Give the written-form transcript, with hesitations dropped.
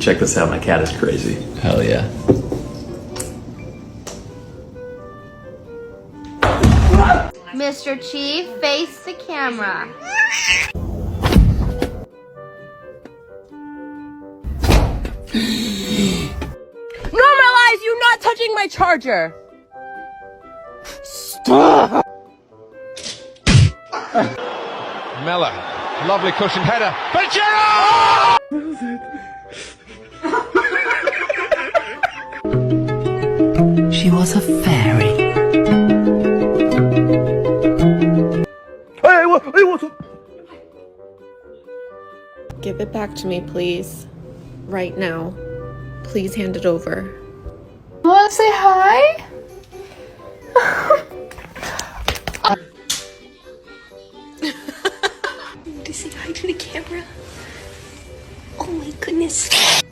check this out. My cat is crazy. Hell yeah. Mr. Chief, face the camera. Normalize you not touching my charger! Stop! Mella, lovely cushioned header, but Gerrard! She was a fairy. Give it back to me, please. Right now. Please hand it over. Wanna say hi? To say hi to the camera. Oh my goodness.